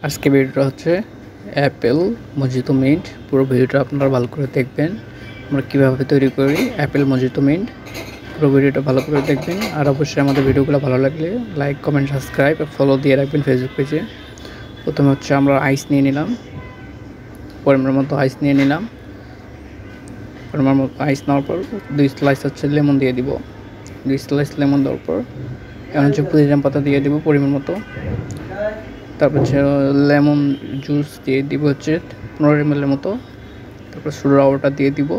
আজকে ভিডিওটা হচ্ছে অ্যাপেল মজিতো মিন্ট। পুরো ভিডিওটা আপনারা ভালো করে দেখবেন, আমরা কীভাবে তৈরি করি অ্যাপেল মজিতো মিন্ট। পুরো ভিডিওটা ভালো করে দেখবেন, আর অবশ্যই আমাদের ভিডিওগুলো ভালো লাগলে লাইক, কমেন্ট, সাবস্ক্রাইব আর ফলো দিয়ে রাখবেন ফেসবুক পেজে। প্রথমে হচ্ছে আমরা আইস নিয়ে নিলাম, পরিমাণ মতো আইস নিয়ে নিলাম। পরিমাণ মতো আইস নেওয়ার পর 2 স্লাইস হচ্ছে লেমন দিয়ে দিব। 2 স্লাইস লেমন দেওয়ার পর এখন হচ্ছে পুদিনা পাতা দিয়ে দিব পরিমাণ মতো। তারপর হচ্ছে লেমন জুস দিয়ে দিব হচ্ছে 15 ml মতো। তারপর সোডা ওয়াটার দিয়ে দিব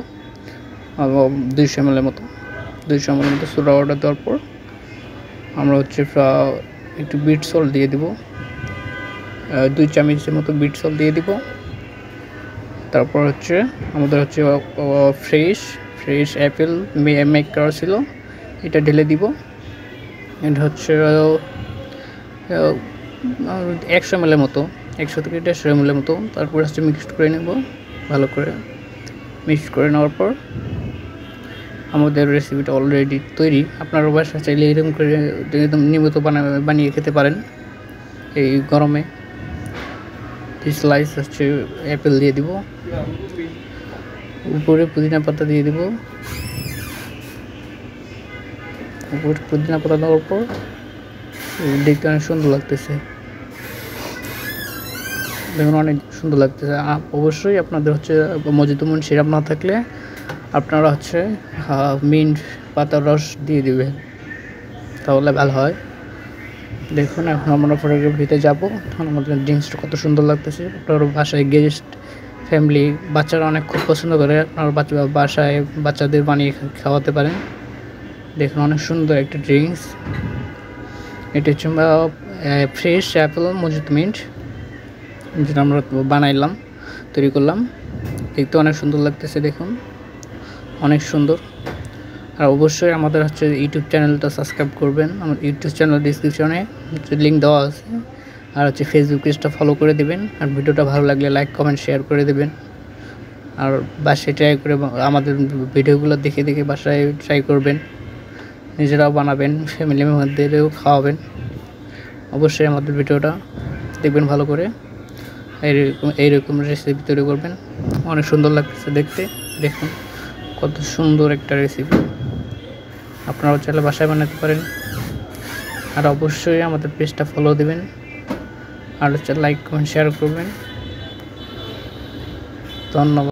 200 ml মতো। 200 ml মতো সোডা ওয়াটার দেওয়ার পর আমরা হচ্ছে একটু বিট সল্ট দিয়ে দিব, 2 চামচের মতো বিট সল্ট দিয়ে দিব। তারপর হচ্ছে আমাদের হচ্ছে ফ্রেশ অ্যাপেল মেক করা ছিল, এটা ঢেলে দিব। এটা হচ্ছে 100 ml মতো, 100 থেকে 150 ml মতো। তারপর হচ্ছে মিক্সড করে নেব, ভালো করে মিক্সড করে নেওয়ার পর আমাদের রেসিপিটা অলরেডি তৈরি। আপনারা বাসায় চাইলে এরকম করে একদম নিয়মিত বানিয়ে খেতে পারেন এই গরমে। স্লাইস হচ্ছে অ্যাপেল দিয়ে দিব, উপরে পুদিনা পাতা দিয়ে দিব। উপরে পুদিনা পাতা দেওয়ার পর দেখতে অনেক সুন্দর লাগতেছে, দেখুন অনেক সুন্দর লাগতেছে। অবশ্যই আপনাদের হচ্ছে মজিতো মিন্ট সিরাপ না থাকলে আপনারা হচ্ছে মিন্ট পাতার রস দিয়ে দিবেন, তাহলে ভালো হয়। দেখুন এখন আমরা ফটোগ্রাফিতে যাবো, তখন আমাদের ড্রিঙ্কসটা কত সুন্দর লাগতেছে। আপনার বাসায় গেস্ট ফ্যামিলি বাচ্চারা অনেক খুব পছন্দ করে, আপনার বাসায় বাচ্চাদের বানিয়ে খাওয়াতে পারেন। দেখুন অনেক সুন্দর একটা ড্রিঙ্কস। এটা হচ্ছে ফ্রেশ অ্যাপেল মজিতো মিন্ট, যেটা আমরা বানাইলাম, তৈরি করলাম। দেখতে অনেক সুন্দর লাগতেছে, দেখুন অনেক সুন্দর। আর অবশ্যই আমাদের হচ্ছে ইউটিউব চ্যানেলটা সাবস্ক্রাইব করবেন, আমার ইউটিউব চ্যানেল ডিসক্রিপশনে লিঙ্ক দেওয়া আছে। আর হচ্ছে ফেসবুক পেজটা ফলো করে দেবেন, আর ভিডিওটা ভালো লাগলে লাইক, কমেন্ট, শেয়ার করে দেবেন। আর বাসায় ট্রাই করে আমাদের ভিডিওগুলো দেখে দেখে বাসায় ট্রাই করবেন, নিজেরাও বানাবেন, ফ্যামিলি মেম্বারদেরও খাওয়াবেন। অবশ্যই আমাদের ভিডিওটা দেখবেন ভালো করে, এইরকম রেসিপি তৈরি করবেন। অনেক সুন্দর লাগতেছে দেখতে, দেখুন কত সুন্দর একটা রেসিপি। আপনারাও চাইলে বাসায় বানাতে পারেন। আর অবশ্যই আমাদের পেজটা ফলো দেবেন, আর হচ্ছে লাইক, কমেন্ট, শেয়ার করবেন। ধন্যবাদ।